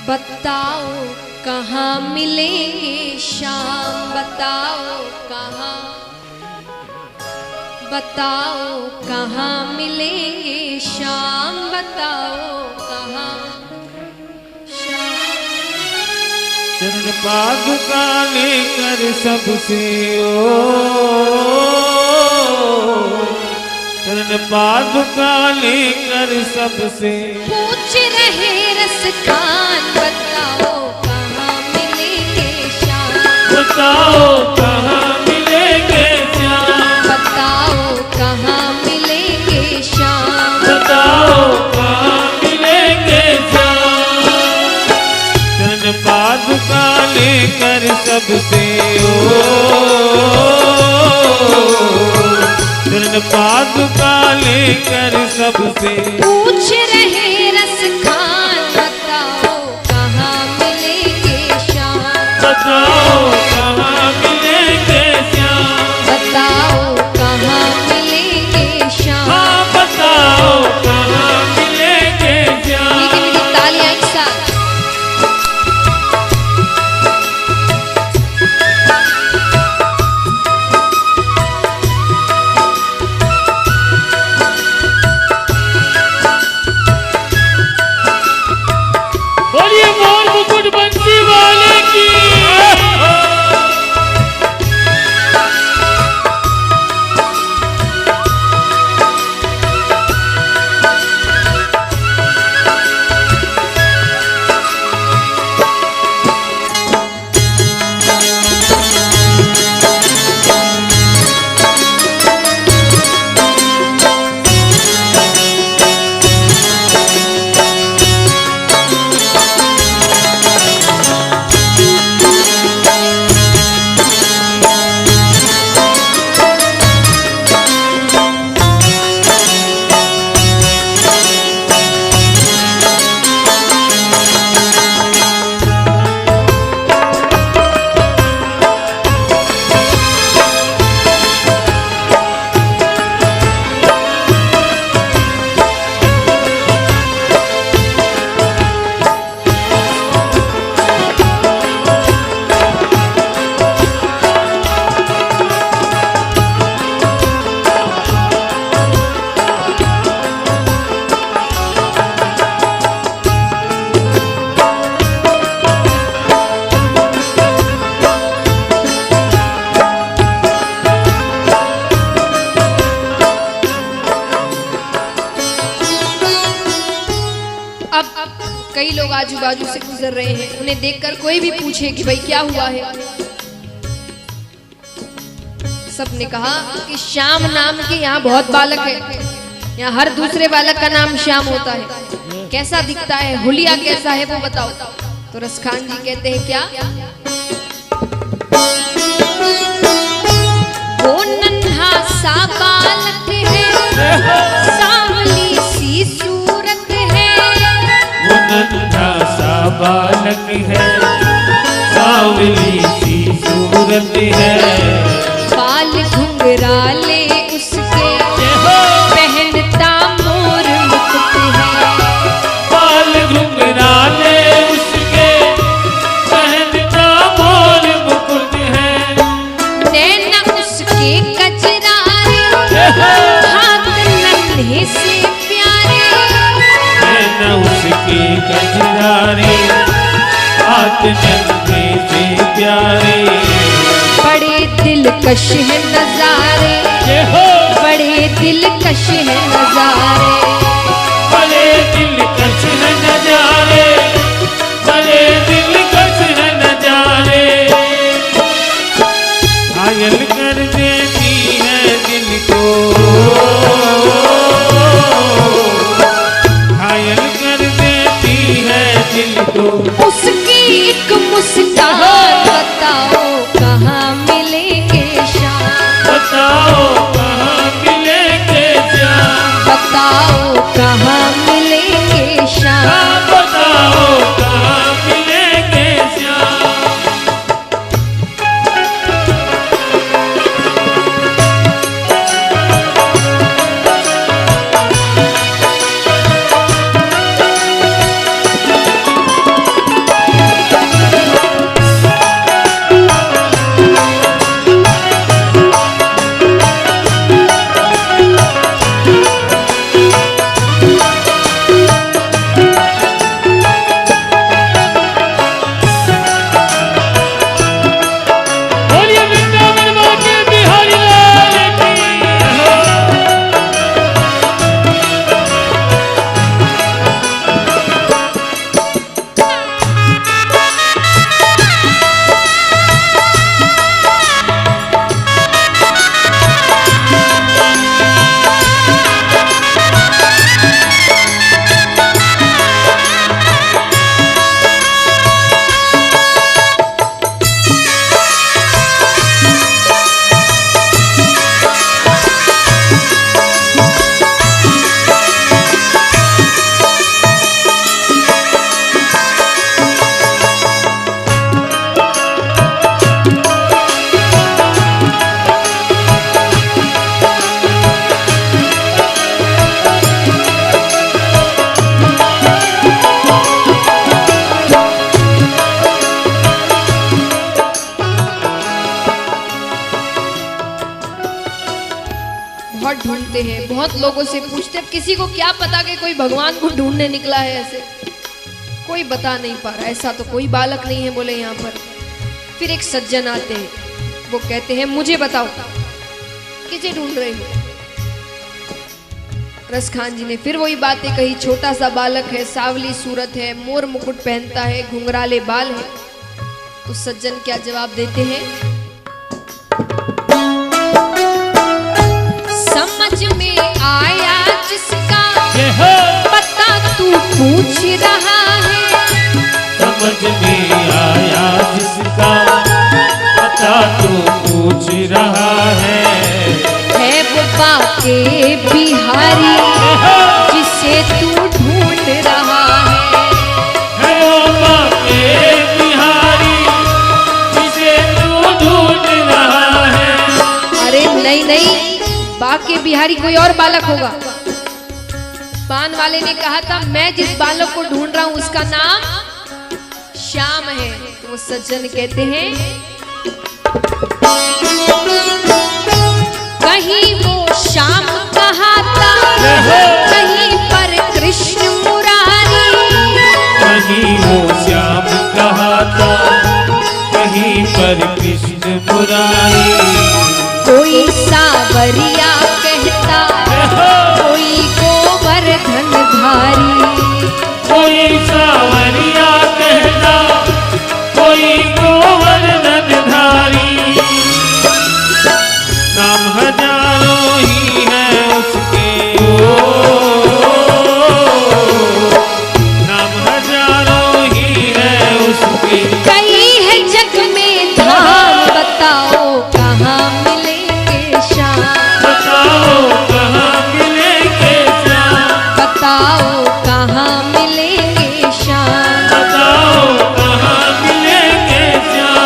बताओ कहाँ मिलेंगे श्याम, बताओ कहाँ मिलेंगे श्याम, बताओ कहाँ श्याम। चरण पादुका लेकर सबसे चरण पादुका लेकर सबसे पूछ रहे रस खान, बताओ कहाँ मिलेंगे श्याम, बताओ कहाँ मिलेंगे श्याम, बताओ कहाँ मिलेंगे श्याम, बताओ कहाँ मिलेंगे श्याम। चरण पादुका लेकर सबसे चरण पादुका लेकर सबसे पूछ रहे रस खान, बताओ कहाँ मिलेंगे श्याम, बताओ कहाँ मिलेंगे श्याम, बताओ कहाँ मिलेंगे श्याम। हाँ बताओ कहाँ मिलेंगे श्याम। मीठी मीठी तालियां एक साथ। बोलिए मोर मुकुट बंसी वाले की। कई लोग आजू बाजू से गुजर रहे हैं, उन्हें देखकर कोई भी पूछे कि भाई क्या हुआ है, सबने कहा कि श्याम नाम के यहाँ बहुत बालक है, यहाँ हर दूसरे बालक का नाम श्याम होता है। कैसा दिखता है, हुलिया कैसा है वो बताओ। तो रसखान जी कहते हैं क्या, वो नन्हा सा बालक है, सांवली सी सूरत है, वो नन्हा सा बालक है, सांवली सी सूरत है, बाल घुंघराले उसके पहनता मोर मुकुट है, बाल घुंघराले उसके पहनता मोर मुकुट है, नैना उसके कजरारे, हाथ नन्हे से प्यारे, नैना उसके कजरारे, हाथ नन्हे से प्यारे, बड़े दिलकश है नजारे, बड़े दिलकश है नजारे, बड़े दिलकश है नजारे, बड़े दिलकश है नजारे, घायल कर देती है दिल को, घायल कर देती है दिल को, उसकी एक मुस्कान, बताओ कहाँ मिलेंगे श्याम, बताओ कहाँ मिलेंगे श्याम, बताओ कहाँ मिलेंगे श्याम। बताओ कहाँ मिलेंगे श्याम। ढूंढते हैं, बहुत लोगों से पूछते हैं, किसी को क्या पता कि कोई भगवान को ढूंढने निकला है, ऐसे कोई बता नहीं पा रहा, ऐसा तो कोई बालक नहीं है बोले यहाँ पर। फिर एक सज्जन आते हैं, वो कहते हैं मुझे बताओ किसे ढूंढ रहे हो। रसखान जी ने फिर वही बातें कही, छोटा सा बालक है, सावली सूरत है, मोर मुकुट पहनता है, घुंघराले बाल है। तो सज्जन क्या जवाब देते हैं, समझ में आया जिसका पता तू पूछ रहा है, समझ में आया जिसका पता तू पूछ रहा है वो बाके बिहारी जिसे तू ढूंढ रहा है वो बाके बिहारी जिसे तू ढूंढ रहा है। अरे नहीं नहीं, बाके बिहारी कोई और बालक होगा। पान वाले ने कहा था मैं जिस बालक को ढूंढ रहा हूं उसका नाम श्याम है। तो वो सज्जन कहते हैं कहीं वो श्याम कहाता, कहीं पर कृष्ण मुरारी, कहीं वो श्याम कहाता, कहीं पर कृष्ण मुरारी। कोई सावरिया कहता, कोई गोवर्धन धारी, कोई सावरिया कहता, कोई गोवर्धन धारी। नाम हजारों ही है उसके, नाम हजारों ही है उसके। कई है जग में धाम, बताओ कहाँ मिलेंगे श्याम, बताओ कहाँ मिलेंगे श्याम, बताओ कहाँ मिलेंगे श्याम। बताओ कहाँ मिलेंगे श्याम।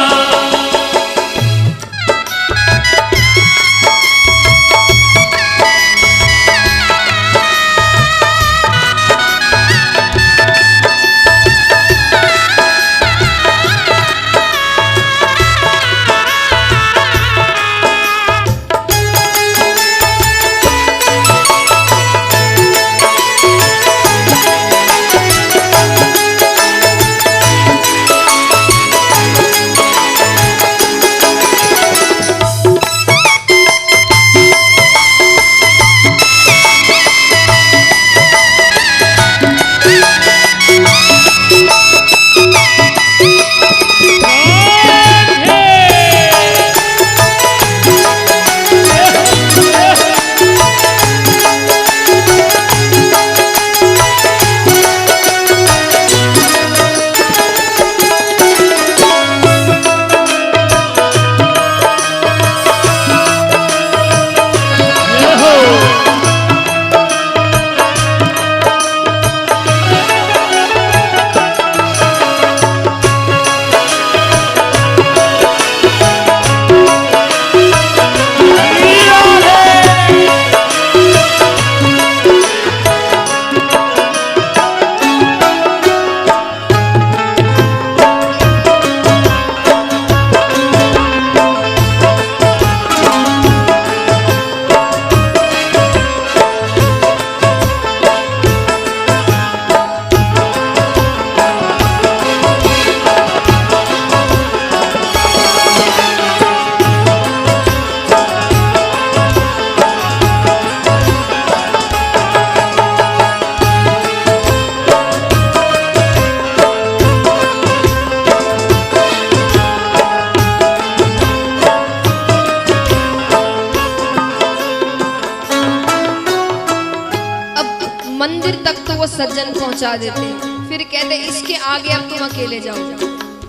मंदिर तक तो वो सज्जन पहुंचा देते हैं, फिर कहते इसके आगे अब तुम अकेले जाओ,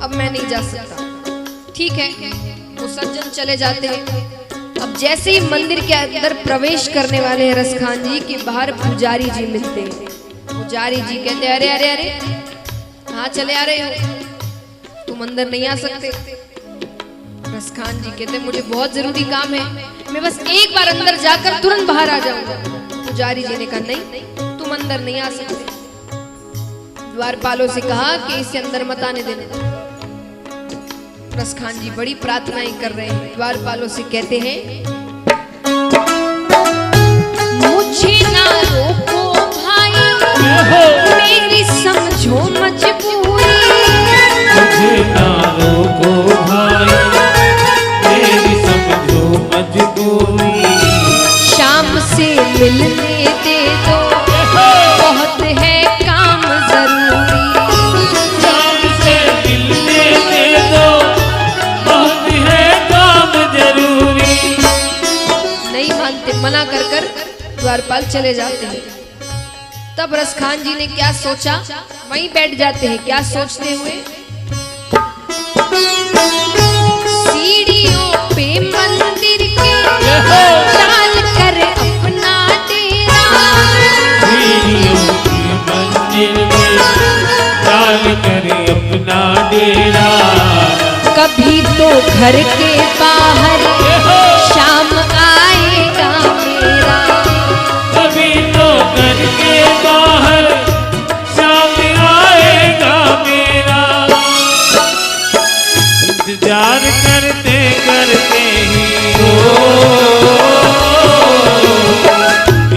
अब मैं नहीं जा सकता। ठीक है, वो सज्जन चले जाते हैं। अब जैसे ही मंदिर के अंदर प्रवेश करने वाले हैं रसखान जी के बाहर पुजारी जी मिलते हैं। पुजारी जी कहते अरे अरे अरे कहाँ चले आ रहे हो, तुम अंदर नहीं आ सकते। रसखान जी कहते मुझे बहुत जरूरी काम है, मैं बस एक बार अंदर जाकर तुरंत बाहर आ जाऊंगा। पुजारी जी ने कहा नहीं, तुम अंदर नहीं आ सकते। द्वारपालों से कहा कि इसे अंदर मत आने देना। रसखान जी बड़ी प्रार्थनाएं कर रहे हैं, द्वारपालों से कहते हैं मुझे ना रोको भाई, मेरी समझो मजबूरी। मुझे ना रोको भाई, मेरी समझो मजबूरी। शाम से मिलने दे दो, बहुत है काम जरूरी। शाम से मिलने दे दो, बहुत है काम जरूरी। नहीं मानते, मना कर कर द्वारपाल चले जाते हैं। तब रसखान जी ने क्या सोचा, वहीं बैठ जाते हैं। क्या सोचते हुए, सीढ़ियों पे मंदिर के डाल कर अपना डेरा। सीढ़ियों के मंदिर में डाल कर अपना डेरा। कभी तो घर के बाहर शाम आएगा मेरा। कभी तो घर के बाहर शाम आएगा मेरा। इंतजार करते करते ही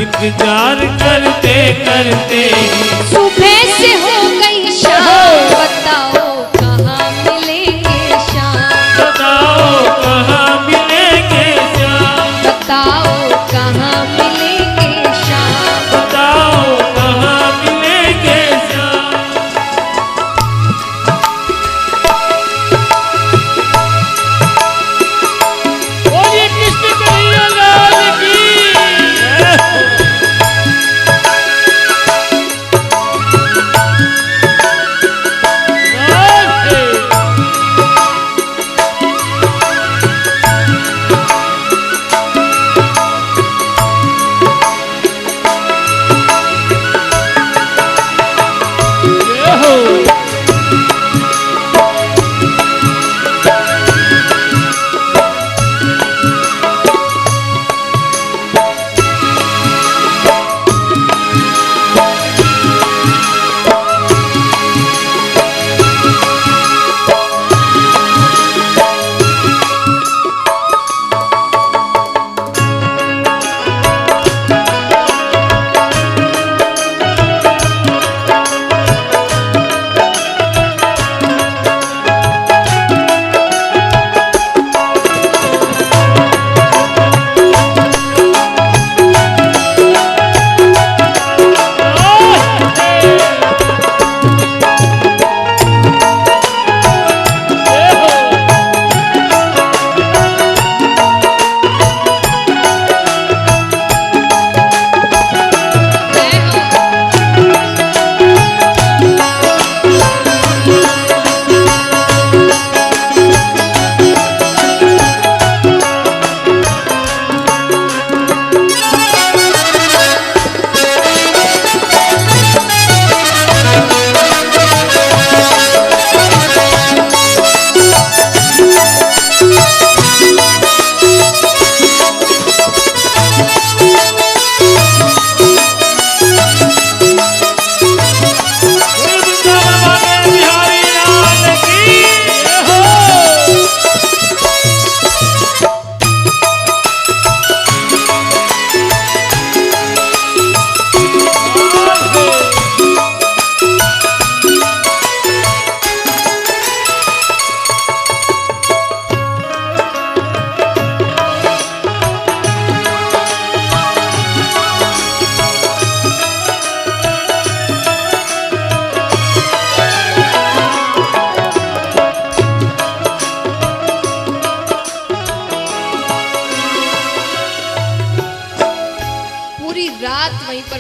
इंतजार करते करते ही सुबह से हो गई शाम, बताओ कहाँ मिलेंगे शाम। बताओ कहाँ मिलेंगे श्याम। बताओ कहाँ मिलेंगे शाम। बताओ कहाँ मिलेंगे श्याम। बोलिए कृष्ण कन्हैया लाल की।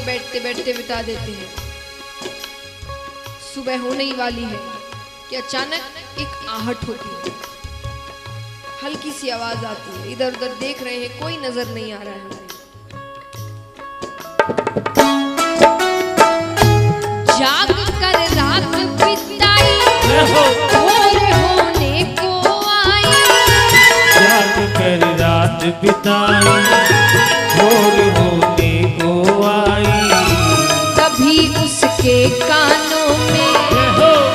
बैठते बैठते बिता देते हैं। सुबह होने ही वाली है कि अचानक एक आहट होती है, हल्की सी आवाज आती है। इधर उधर देख रहे हैं, कोई नजर नहीं आ रहा है। जाग कर रात बिताई, भोर होने को आई। जाग कर रात बिताई, भोर होने को आई। तभी उसके कानों में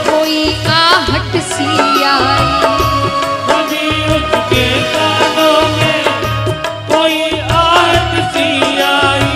कोई आहट सी आई। तभी उसके कानों में कोई आहट सी आई।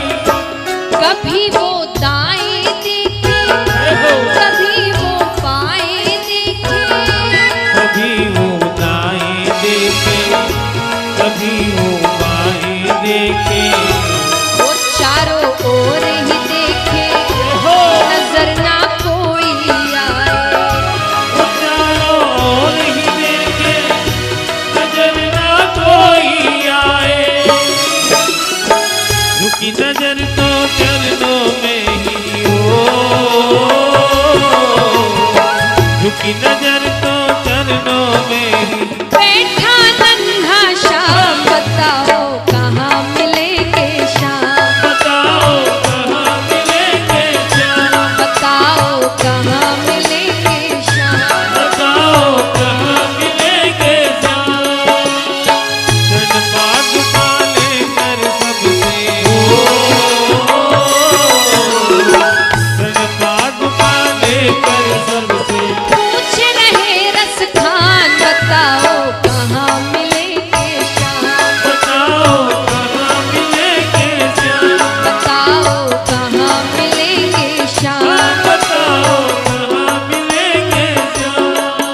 नर तो चरणों में ही बैठा नन्हा श्याम, बताओ कहाँ मिलेंगे श्याम, बताओ कहाँ मिलेंगे श्याम, बताओ कहाँ मिलेंगे श्याम। बताओ कहाँ मिलेंगे श्याम। चरण पादुका लेकर सबसे चरण पादुका लेकर सबसे पूछ रहे रस खान, बताओ कहाँ मिलेंगे श्याम, बताओ कहाँ मिलेंगे श्याम, बताओ कहाँ मिलेंगे श्याम। बताओ कहाँ मिलेंगे श्याम।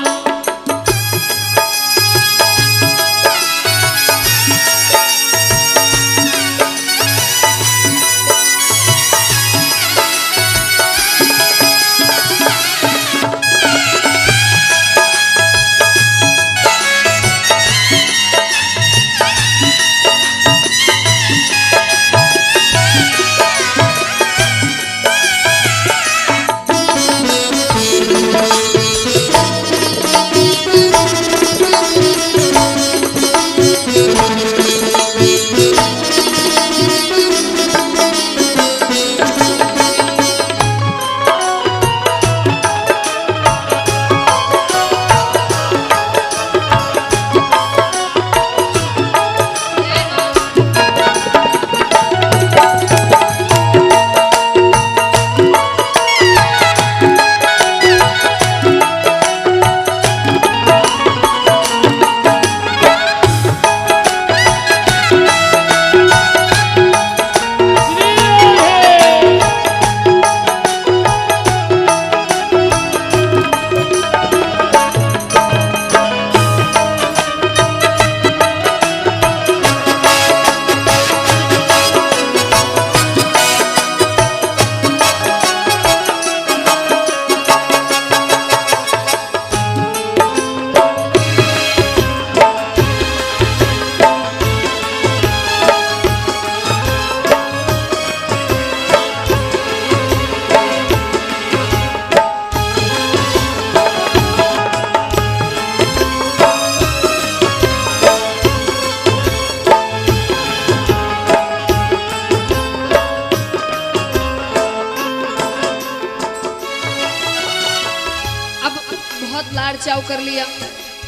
बहुत लाड़ चाव कर लिया,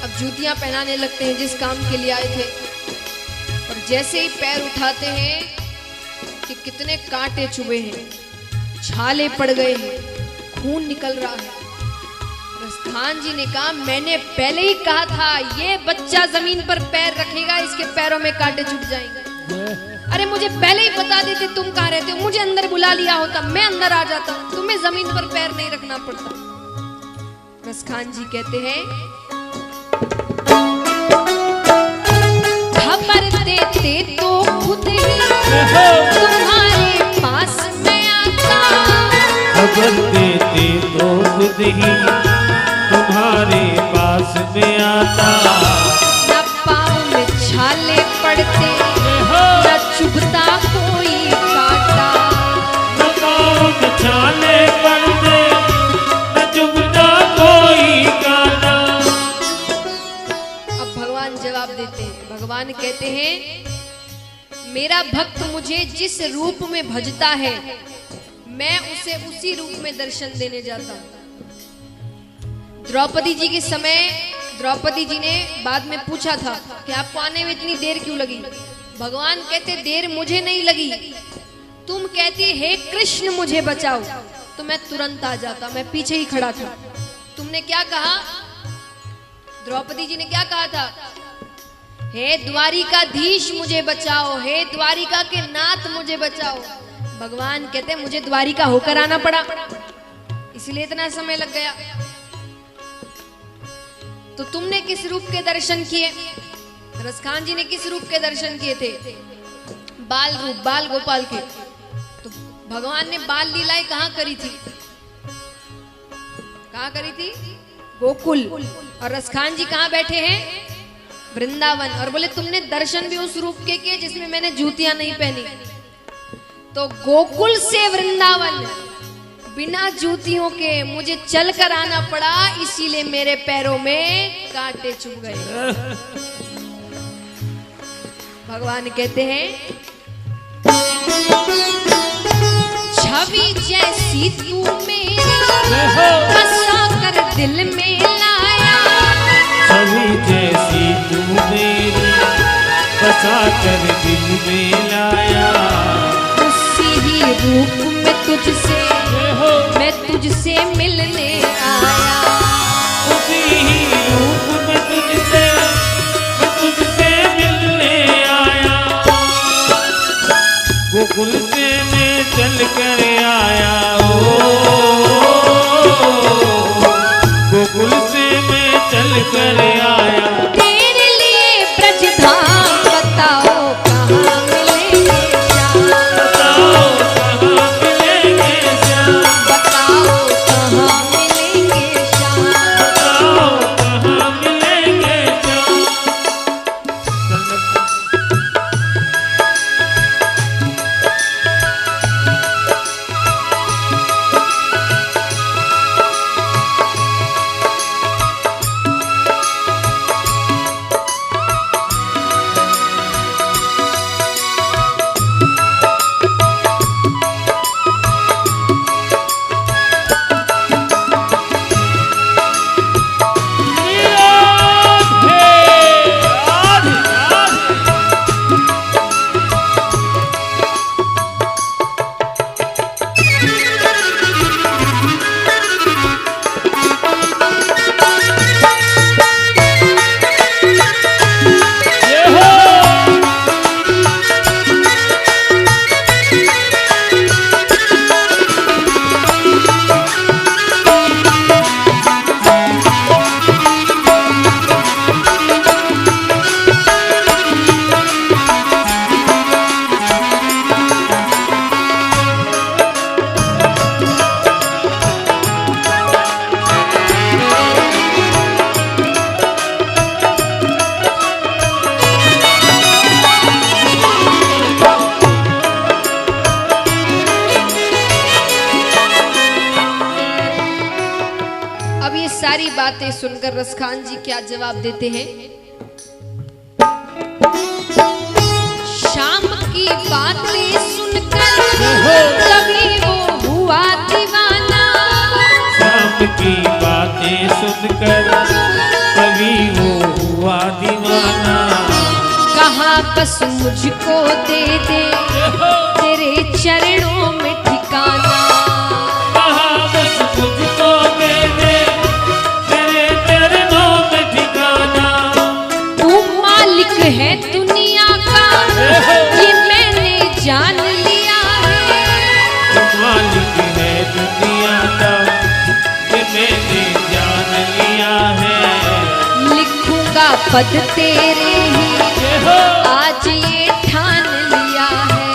अब जूतियां पहनाने लगते हैं जिस काम के लिए आए थे। और जैसे ही पैर उठाते हैं कि कितने कांटे चुभे हैं, छाले पड़ गए हैं, खून निकल रहा है। रसखान जी ने कहा, मैंने पहले ही कहा था ये बच्चा जमीन पर पैर रखेगा इसके पैरों में कांटे चुभ जाएंगे। अरे मुझे पहले ही बता देते तुम कहाँ रहते हो, मुझे अंदर बुला लिया होता, मैं अंदर आ जाता, तुम्हें जमीन पर पैर नहीं रखना पड़ता। रसखान जी कहते हैं, खबर देते तो खुद ही तुम्हारे पास मैं आता, खबर देते तो खुद ही तुम्हारे पास में आता। न पाँव में छाले पड़ते, न चुभता कोई काटा, न पाँव में छाले पड़ते, न चुभता कोई काटा। अब भगवान जवाब देते हैं, भगवान कहते हैं, मेरा भक्त मुझे जिस रूप में भजता है मैं उसे उसी रूप में दर्शन देने जाता हूँ। द्रौपदी जी के समय द्रौपदी जी ने बाद में पूछा था कि आपको आने में इतनी देर क्यों लगी। भगवान कहते, देर मुझे नहीं लगी, तुम कहती हे कृष्ण मुझे बचाओ, तो मैं तुरंत आ जाता, मैं पीछे ही खड़ा था। तुमने क्या कहा, द्रौपदी जी ने क्या कहा था, हे द्वारिकाधीश मुझे बचाओ, हे द्वारिका के नाथ मुझे बचाओ। भगवान कहते मुझे द्वारिका होकर आना पड़ा, इसलिए इतना समय लग गया। तो तुमने किस रूप के दर्शन किए, रसखान जी ने किस रूप के दर्शन किए थे, बाल रूप, बाल गोपाल के। तो भगवान ने बाल लीलाएं कहाँ करी थी, कहाँ करी थी, गोकुल। और रसखान जी कहाँ बैठे हैं, वृंदावन। और बोले तुमने दर्शन भी उस रूप के किए जिसमें मैंने जूतियां नहीं पहनी। तो गोकुल से वृंदावन बिना जूतियों के मुझे चल कर आना पड़ा, इसीलिए मेरे पैरों में कांटे चुभ गए। भगवान कहते हैं छवि जैसी तू मेरी बसा कर दिल में लाया, छवि जैसी तू मेरी बसा कर दिल में लाया, उसी ही रूप में तुझसे मैं तुझसे मिलने आया, उसी ही रूप में तुझसे मैं तुझसे मिलने आया, गोकुल से मैं चल कर आया, गोकुल से मैं चल कर आया, तेरे लिए ब्रज धाम बताओ कहाँ मिलेंगे श्याम, बताओ कहाँ मिलेंगे श्याम, बताओ कहाँ मिलेंगे श्याम। बताओ कहाँ मिलेंगे श्याम। अब ये सारी बातें सुनकर रसखान जी क्या जवाब देते हैं। शाम की बातें सुनकर कभी वो हुआ दीवाना, शाम की बातें सुनकर कभी वो हुआ दीवाना, कहा बस मुझको दे दे तेरे चरणों में ठिकाना, कहा बस मुझको दे दे तेरे चरणों में ठिकाना, तू मालिक है दुनिया का ये मैंने जान लिया है, तू मालिक है दुनिया का ये मैंने जान लिया है, लिखूंगा पद तेरे ही आज ये ठान लिया है,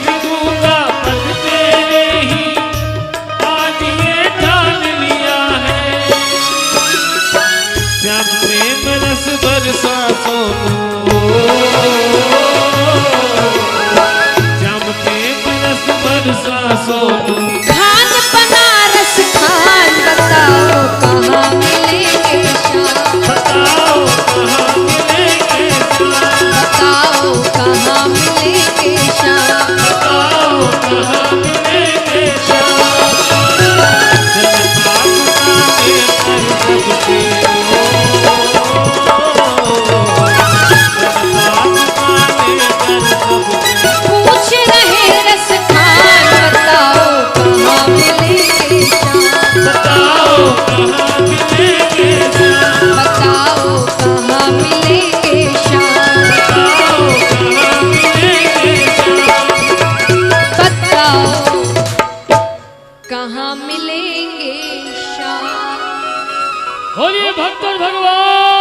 लिखूंगा पद तेरे ही आज ये ठान लिया है, श्याम प्रेम रस बरसा सोनू, श्याम प्रेम रस बरसा सोनू, खान बनारस खान बताओ कहाँ मिलेंगे श्याम, बताओ कहाँ मिलेंगे श्याम, बताओ कहाँ मिलेंगे श्याम, बताओ कहाँ मिलेंगे श्याम, पूछ रहे रस खान बताओ कहाँ मिलेंगे श्याम, बताओ कहाँ मिलेंगे श्याम, बताओ कहाँ मिलेंगे श्याम, बताओ कहाँ मिलेंगे श्याम, बताओ कहाँ मिलेंगे श्याम। बोलिए भक्तों भगवान